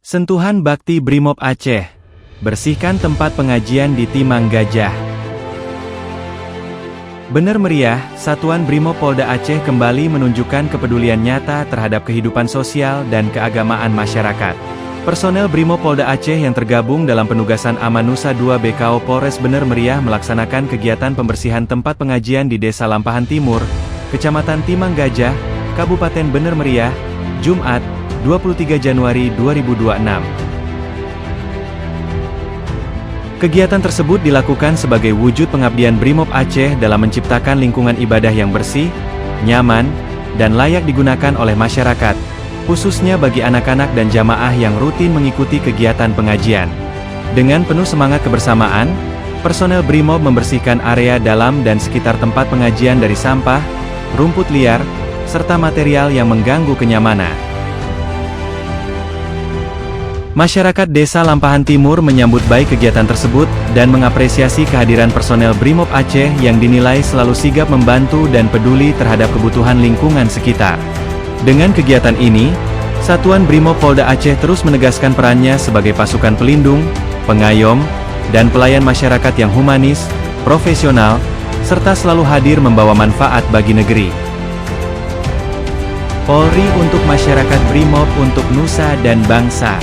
Sentuhan Bakti Brimob Aceh. Bersihkan tempat pengajian di Timang Gajah. Bener meriah, Satuan Brimob Polda Aceh kembali menunjukkan kepedulian nyata terhadap kehidupan sosial dan keagamaan masyarakat. Personel Brimob Polda Aceh yang tergabung dalam penugasan Amanusa 2 BKO Polres Bener Meriah melaksanakan kegiatan pembersihan tempat pengajian di Desa Lampahan Timur, Kecamatan Timang Gajah, Kabupaten Bener Meriah, Jumat, 23 Januari 2026. Kegiatan tersebut dilakukan sebagai wujud pengabdian Brimob Aceh dalam menciptakan lingkungan ibadah yang bersih, nyaman, dan layak digunakan oleh masyarakat, khususnya bagi anak-anak dan jamaah yang rutin mengikuti kegiatan pengajian. Dengan penuh semangat kebersamaan, personel Brimob membersihkan area dalam dan sekitar tempat pengajian dari sampah, rumput liar, serta material yang mengganggu kenyamanan. Masyarakat Desa Lampahan Timur menyambut baik kegiatan tersebut, dan mengapresiasi kehadiran personel Brimob Aceh yang dinilai selalu sigap membantu dan peduli terhadap kebutuhan lingkungan sekitar. Dengan kegiatan ini, Satuan Brimob Polda Aceh terus menegaskan perannya sebagai pasukan pelindung, pengayom, dan pelayan masyarakat yang humanis, profesional, serta selalu hadir membawa manfaat bagi negeri. Polri untuk masyarakat, Brimob untuk nusa dan bangsa.